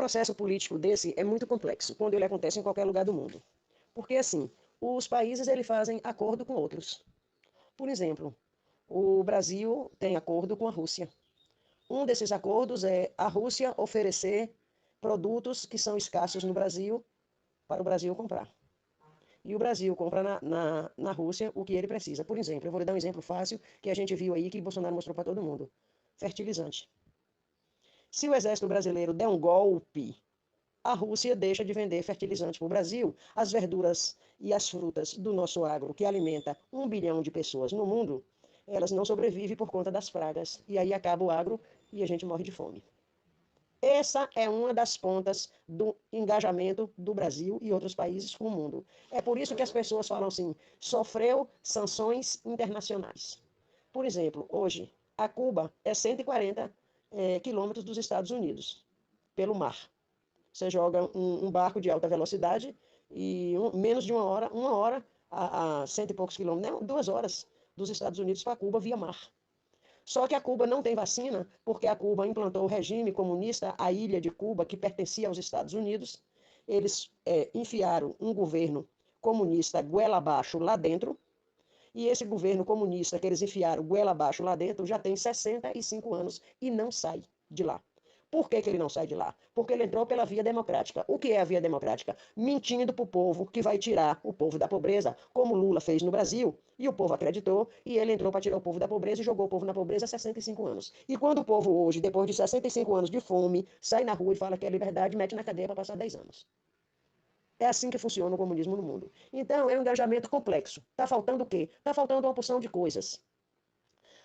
processo político desse é muito complexo, quando ele acontece em qualquer lugar do mundo. Porque, assim, os países eles fazem acordo com outros. Por exemplo, o Brasil tem acordo com a Rússia. Um desses acordos é a Rússia oferecer produtos que são escassos no Brasil para o Brasil comprar. E o Brasil compra na Rússia o que ele precisa. Por exemplo, eu vou lhe dar um exemplo fácil que a gente viu aí, que Bolsonaro mostrou para todo mundo. Fertilizante. Se o exército brasileiro der um golpe, a Rússia deixa de vender fertilizante para o Brasil. As verduras e as frutas do nosso agro, que alimenta 1 bilhão de pessoas no mundo, elas não sobrevivem por conta das pragas. E aí acaba o agro e a gente morre de fome. Essa é uma das pontas do engajamento do Brasil e outros países com o mundo. É por isso que as pessoas falam assim, sofreu sanções internacionais. Por exemplo, hoje, a Cuba é 140 quilômetros dos Estados Unidos, pelo mar. Você joga um barco de alta velocidade e menos de uma hora a cento e poucos quilômetros, não, 2 horas dos Estados Unidos para Cuba via mar. Só que a Cuba não tem vacina, porque a Cuba implantou o regime comunista, a ilha de Cuba, que pertencia aos Estados Unidos. Eles enfiaram um governo comunista goela abaixo lá dentro, e esse governo comunista que eles enfiaram goela abaixo lá dentro já tem 65 anos e não sai de lá. Por que ele não sai de lá? Porque ele entrou pela via democrática. O que é a via democrática? Mentindo para o povo que vai tirar o povo da pobreza, como Lula fez no Brasil, e o povo acreditou, e ele entrou para tirar o povo da pobreza e jogou o povo na pobreza há 65 anos. E quando o povo hoje, depois de 65 anos de fome, sai na rua e fala que é liberdade, mete na cadeia para passar 10 anos. É assim que funciona o comunismo no mundo. Então, é um engajamento complexo. Está faltando o quê? Está faltando uma porção de coisas.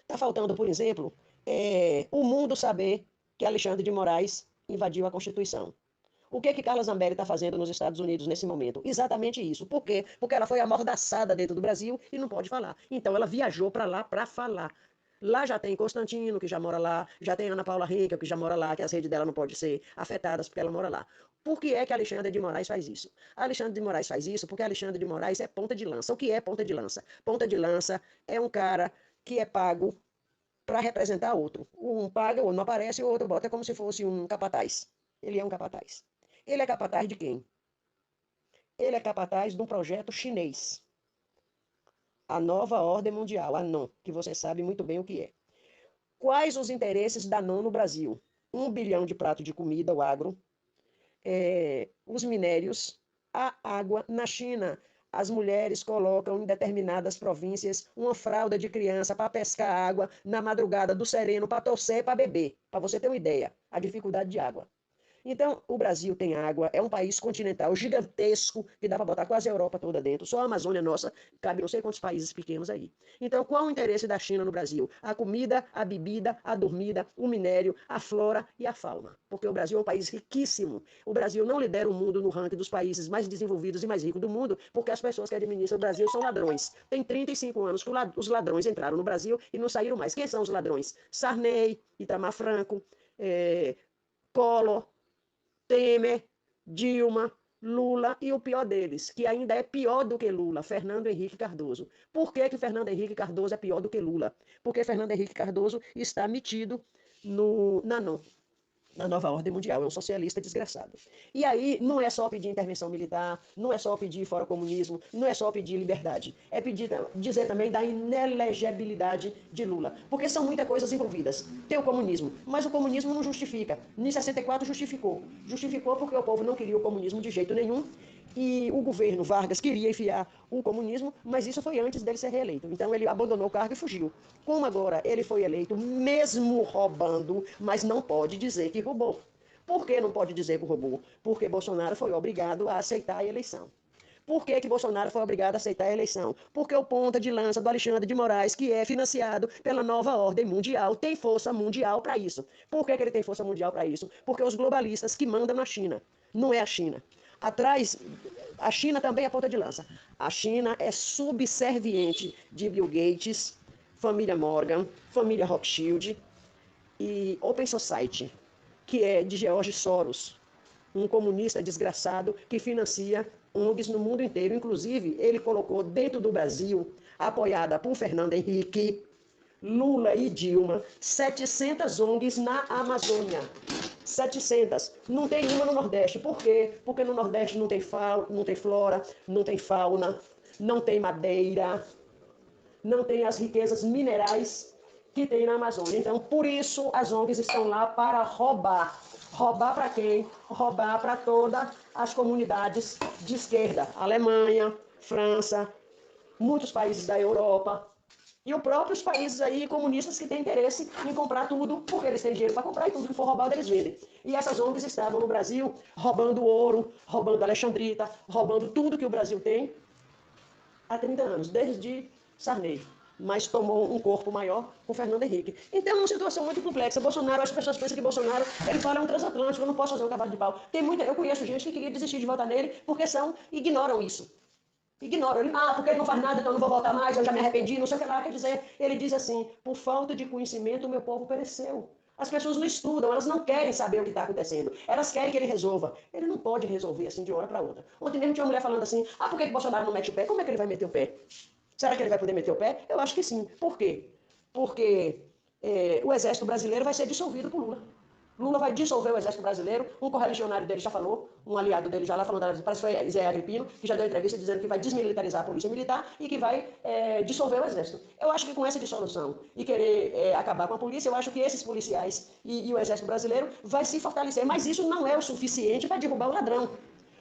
Está faltando, por exemplo, o mundo saber que Alexandre de Moraes invadiu a Constituição. O que Carla Zambelli está fazendo nos Estados Unidos nesse momento? Exatamente isso. Por quê? Porque ela foi amordaçada dentro do Brasil e não pode falar. Então ela viajou para lá para falar. Lá já tem Constantino, que já mora lá, já tem Ana Paula Rica, que já mora lá, que as redes dela não podem ser afetadas porque ela mora lá. Por que é que Alexandre de Moraes faz isso? Alexandre de Moraes faz isso porque Alexandre de Moraes é ponta de lança. O que é ponta de lança? Ponta de lança é um cara que é pago para representar outro. Um paga, o outro não aparece, o outro bota como se fosse um capataz. Ele é um capataz. Ele é capataz de quem? Ele é capataz de um projeto chinês. A nova ordem mundial, a ANON, que você sabe muito bem o que é. Quais os interesses da ANON no Brasil? 1 bilhão de pratos de comida, o agro, os minérios, a água. Na China, as mulheres colocam em determinadas províncias uma fralda de criança para pescar água na madrugada do sereno, para torcer, para beber. Para você ter uma ideia, a dificuldade de água. Então, o Brasil tem água, é um país continental gigantesco, que dá para botar quase a Europa toda dentro. Só a Amazônia nossa cabe não sei quantos países pequenos aí. Então, qual o interesse da China no Brasil? A comida, a bebida, a dormida, o minério, a flora e a fauna. Porque o Brasil é um país riquíssimo. O Brasil não lidera o mundo no ranking dos países mais desenvolvidos e mais ricos do mundo, porque as pessoas que administram o Brasil são ladrões. Tem 35 anos que os ladrões entraram no Brasil e não saíram mais. Quem são os ladrões? Sarney, Itamar Franco, Collor, Temer, Dilma, Lula e o pior deles, que ainda é pior do que Lula, Fernando Henrique Cardoso. Por que Fernando Henrique Cardoso é pior do que Lula? Porque Fernando Henrique Cardoso está metido na nova ordem mundial, é um socialista desgraçado. E aí não é só pedir intervenção militar, não é só pedir fora comunismo, não é só pedir liberdade, é dizer também da inelegibilidade de Lula, porque são muitas coisas envolvidas. Tem o comunismo, mas o comunismo não justifica. Em 64 justificou. Justificou porque o povo não queria o comunismo de jeito nenhum, e o governo Vargas queria enfiar o comunismo, mas isso foi antes dele ser reeleito. Então ele abandonou o cargo e fugiu. Como agora ele foi eleito, mesmo roubando, mas não pode dizer que roubou. Por que não pode dizer que roubou? Porque Bolsonaro foi obrigado a aceitar a eleição. Por que Bolsonaro foi obrigado a aceitar a eleição? Porque o ponta de lança do Alexandre de Moraes, que é financiado pela nova ordem mundial, tem força mundial para isso. Por que ele tem força mundial para isso? Porque os globalistas que mandam na China, não é a China. Atrás, a China também é ponta de lança. A China é subserviente de Bill Gates, família Morgan, família Rothschild e Open Society, que é de George Soros, um comunista desgraçado que financia ONGs no mundo inteiro. Inclusive, ele colocou dentro do Brasil, apoiada por Fernando Henrique, Lula e Dilma, 700 ONGs na Amazônia. 700. Não tem uma no Nordeste. Por quê? Porque no Nordeste não tem flora, não tem fauna, não tem madeira, não tem as riquezas minerais que tem na Amazônia. Então, por isso, as ONGs estão lá para roubar. Roubar para quem? Roubar para todas as comunidades de esquerda. Alemanha, França, muitos países da Europa. E os próprios países aí comunistas que têm interesse em comprar tudo, porque eles têm dinheiro para comprar e tudo que for roubado eles vendem. E essas ONGs estavam no Brasil roubando ouro, roubando alexandrita, roubando tudo que o Brasil tem há 30 anos, desde Sarney. Mas tomou um corpo maior com Fernando Henrique. Então é uma situação muito complexa. Bolsonaro, as pessoas pensam que Bolsonaro, ele fala um transatlântico, eu não posso fazer um cavalo de pau. Eu conheço gente que queria desistir de votar nele porque ignoram isso. Ignoram. Ele, porque ele não faz nada, então eu não vou votar mais, eu já me arrependi, não sei o que lá. Quer dizer, ele diz assim, por falta de conhecimento o meu povo pereceu. As pessoas não estudam, elas não querem saber o que está acontecendo. Elas querem que ele resolva. Ele não pode resolver assim de uma hora para outra. Ontem mesmo tinha uma mulher falando assim, por que Bolsonaro não mete o pé? Como é que ele vai meter o pé? Será que ele vai poder meter o pé? Eu acho que sim. Por quê? Porque o exército brasileiro vai ser dissolvido por Lula. Lula vai dissolver o exército brasileiro. Um correligionário dele já falou, um aliado dele já lá falou, parece que foi Zé Agripino, que já deu entrevista dizendo que vai desmilitarizar a polícia militar e que vai dissolver o exército. Eu acho que com essa dissolução e querer acabar com a polícia, eu acho que esses policiais e o exército brasileiro vai se fortalecer. Mas isso não é o suficiente para derrubar o ladrão.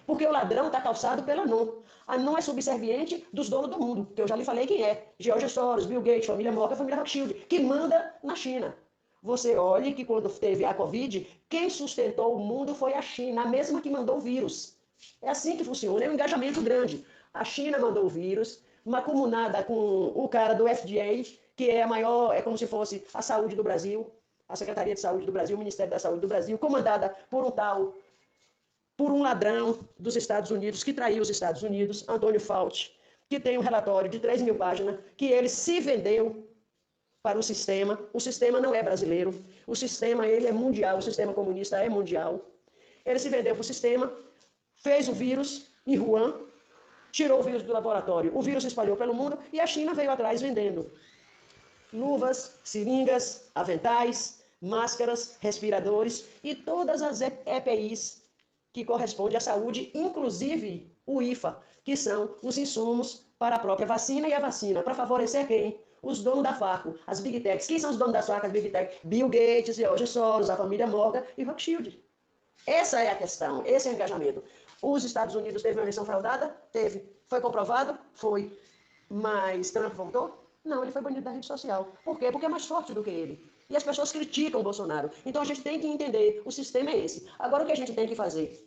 Porque o ladrão está calçado pela ANON. A ANON é subserviente dos donos do mundo, que eu já lhe falei quem é. George Soros, Bill Gates, família Moca, família Rothschild, que manda na China. Você olhe que quando teve a Covid, quem sustentou o mundo foi a China, a mesma que mandou o vírus. É assim que funciona, é um engajamento grande. A China mandou o vírus, macumunada com o cara do FDA, que é a maior, é como se fosse a saúde do Brasil, a Secretaria de Saúde do Brasil, o Ministério da Saúde do Brasil, comandada por um ladrão dos Estados Unidos, que traiu os Estados Unidos, Antônio Fauci, que tem um relatório de 3.000 páginas, que ele se vendeu para o sistema não é brasileiro, o sistema ele é mundial, o sistema comunista é mundial. Ele se vendeu para o sistema, fez o vírus em Wuhan, tirou o vírus do laboratório, o vírus se espalhou pelo mundo e a China veio atrás vendendo luvas, seringas, aventais, máscaras, respiradores e todas as EPIs que correspondem à saúde, inclusive o IFA, que são os insumos para a própria vacina e a vacina, para favorecer quem? Os donos da Farco, as Big Techs. Quem são os donos das facas Big Tech? Bill Gates, George Soros, a família Morgan e Rothschild. Essa é a questão, esse é o engajamento. Os Estados Unidos teve uma eleição fraudada? Teve. Foi comprovado? Foi. Mas Trump voltou? Não, ele foi banido da rede social. Por quê? Porque é mais forte do que ele. E as pessoas criticam o Bolsonaro. Então a gente tem que entender, o sistema é esse. Agora o que a gente tem que fazer?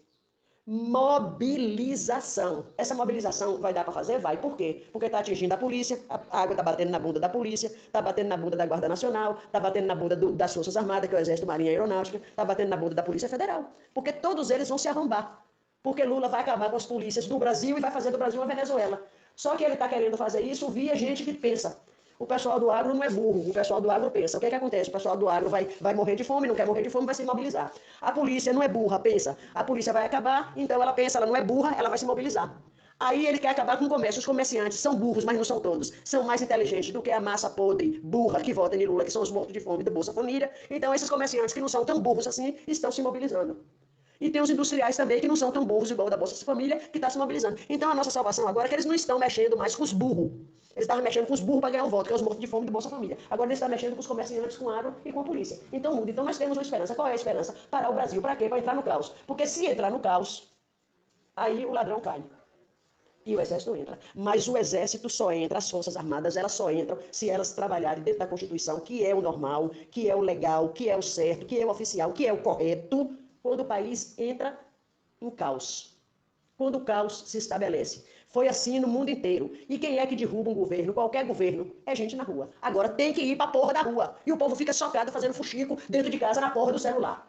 Mobilização. Essa mobilização vai dar para fazer? Vai. Por quê? Porque está atingindo a polícia, a água está batendo na bunda da polícia, está batendo na bunda da Guarda Nacional, está batendo na bunda das Forças Armadas, que é o Exército, Marinha e Aeronáutica, está batendo na bunda da Polícia Federal. Porque todos eles vão se arrombar. Porque Lula vai acabar com as polícias do Brasil e vai fazer do Brasil uma Venezuela. Só que ele está querendo fazer isso via gente que pensa. O pessoal do agro não é burro, o pessoal do agro pensa. O que é que acontece? O pessoal do agro vai morrer de fome, não quer morrer de fome, vai se mobilizar. A polícia não é burra, pensa. A polícia vai acabar, então ela pensa, ela não é burra, ela vai se mobilizar. Aí ele quer acabar com o comércio. Os comerciantes são burros, mas não são todos. São mais inteligentes do que a massa podre, burra, que vota em Lula, que são os mortos de fome do Bolsa Família. Então esses comerciantes que não são tão burros assim, estão se mobilizando. E tem os industriais também que não são tão burros igual o da Bolsa Família, que está se mobilizando. Então a nossa salvação agora é que eles não estão mexendo mais com os burros. Eles estavam mexendo com os burros para ganhar o voto, que é os mortos de fome do Bolsa Família. Agora eles estão mexendo com os comerciantes, com o agro e com a polícia. Então muda. Então nós temos uma esperança. Qual é a esperança? Parar o Brasil. Para quê? Para entrar no caos. Porque se entrar no caos, aí o ladrão cai. E o exército entra. Mas o exército só entra, as forças armadas, elas só entram se elas trabalharem dentro da Constituição, que é o normal, que é o legal, que é o certo, que é o oficial, que é o correto, quando o país entra em caos. Quando o caos se estabelece. Foi assim no mundo inteiro. E quem é que derruba um governo? Qualquer governo. É gente na rua. Agora tem que ir pra porra da rua. E o povo fica chocado fazendo fuxico dentro de casa na porra do celular.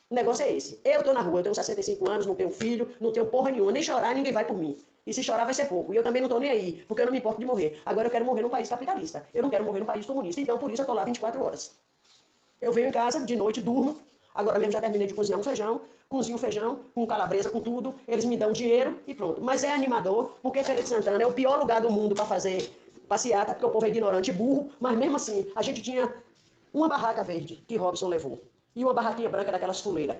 O negócio é esse. Eu tô na rua, eu tenho 65 anos, não tenho filho, não tenho porra nenhuma. Nem chorar, ninguém vai por mim. E se chorar vai ser pouco. E eu também não tô nem aí, porque eu não me importo de morrer. Agora eu quero morrer num país capitalista. Eu não quero morrer num país comunista. Então por isso eu tô lá 24 horas. Eu venho em casa, de noite, durmo. Agora mesmo já terminei de cozinhar um feijão, cozinho feijão, com calabresa, com tudo, eles me dão dinheiro e pronto. Mas é animador, porque Feira de Santana é o pior lugar do mundo para fazer passeata, porque o povo é ignorante e burro, mas mesmo assim, a gente tinha uma barraca verde que Robson levou. E uma barraquinha branca daquelas fuleiras.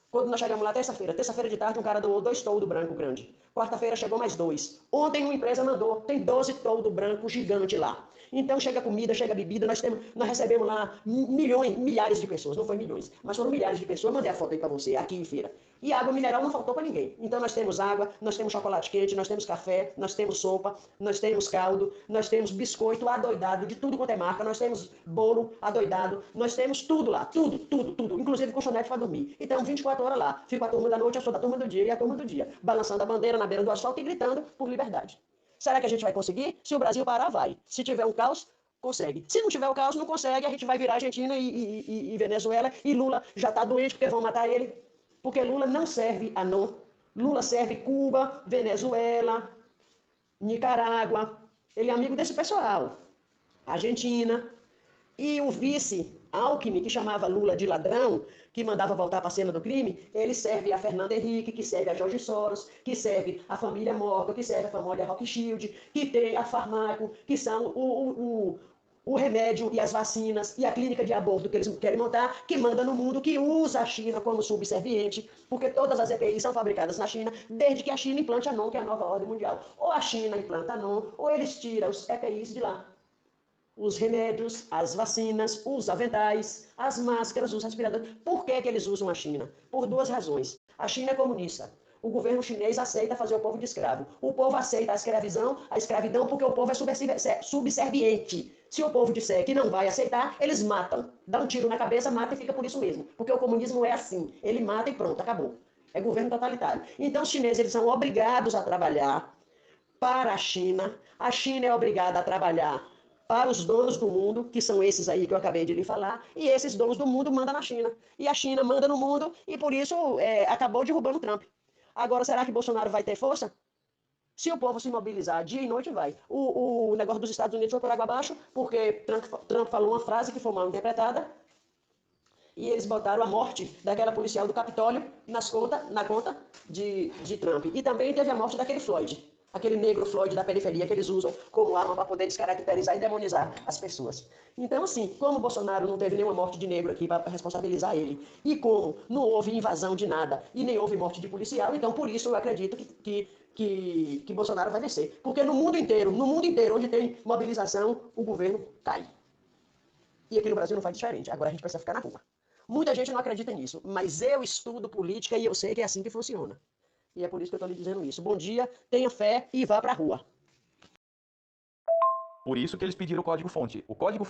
Quando nós chegamos lá, terça-feira de tarde, um cara doou 2 toldos branco grande. Quarta-feira chegou mais 2. Ontem uma empresa mandou, tem 12 toldos branco gigante lá. Então chega comida, chega bebida, nós recebemos lá milhões, milhares de pessoas, não foi milhões, mas foram milhares de pessoas. Mandei a foto aí para você, aqui em feira. E água mineral não faltou para ninguém. Então nós temos água, nós temos chocolate quente, nós temos café, nós temos sopa, nós temos caldo, nós temos biscoito adoidado de tudo quanto é marca, nós temos bolo adoidado, nós temos tudo lá, tudo, tudo, tudo, inclusive colchonete para dormir. Então 24 horas lá, fico a turma da noite, eu sou da turma do dia e a turma do dia, balançando a bandeira na beira do asfalto e gritando por liberdade. Será que a gente vai conseguir? Se o Brasil parar, vai. Se tiver um caos, consegue. Se não tiver o caos, não consegue, a gente vai virar Argentina e Venezuela, e Lula já está doente porque vão matar ele. Porque Lula não serve a não. Lula serve Cuba, Venezuela, Nicarágua. Ele é amigo desse pessoal. Argentina. E o vice, Alckmin, que chamava Lula de ladrão, que mandava voltar para a cena do crime, ele serve a Fernando Henrique, que serve a Jorge Soros, que serve a família Morgan, que serve a família Rothschild, que tem a Farmaco, que são o remédio e as vacinas e a clínica de aborto que eles querem montar, que manda no mundo, que usa a China como subserviente, porque todas as EPIs são fabricadas na China, desde que a China implante a NOM, que é a nova ordem mundial. Ou a China implanta a NOM, ou eles tiram os EPIs de lá. Os remédios, as vacinas, os aventais, as máscaras, os respiradores. Por que eles usam a China? Por 2 razões. A China é comunista. O governo chinês aceita fazer o povo de escravo. O povo aceita a escravidão porque o povo é subserviente. Se o povo disser que não vai aceitar, eles matam. Dá um tiro na cabeça, mata e fica por isso mesmo. Porque o comunismo é assim. Ele mata e pronto, acabou. É governo totalitário. Então os chineses eles são obrigados a trabalhar para a China. A China é obrigada a trabalhar para os donos do mundo, que são esses aí que eu acabei de lhe falar, e esses donos do mundo mandam na China. E a China manda no mundo, e por isso acabou derrubando o Trump. Agora, será que Bolsonaro vai ter força? Se o povo se mobilizar dia e noite, vai. O negócio dos Estados Unidos foi por água abaixo, porque Trump falou uma frase que foi mal interpretada, e eles botaram a morte daquela policial do Capitólio na conta de Trump. E também teve a morte daquele Floyd, aquele negro Floyd da periferia que eles usam como arma para poder descaracterizar e demonizar as pessoas. Então, assim, como o Bolsonaro não teve nenhuma morte de negro aqui para responsabilizar ele, e como não houve invasão de nada e nem houve morte de policial, então por isso eu acredito que Bolsonaro vai vencer. Porque no mundo inteiro, onde tem mobilização, o governo cai. E aqui no Brasil não faz diferente. Agora a gente precisa ficar na rua. Muita gente não acredita nisso, mas eu estudo política e eu sei que é assim que funciona. E é por isso que eu estou lhe dizendo isso. Bom dia, tenha fé e vá para a rua. Por isso que eles pediram o código-fonte. O código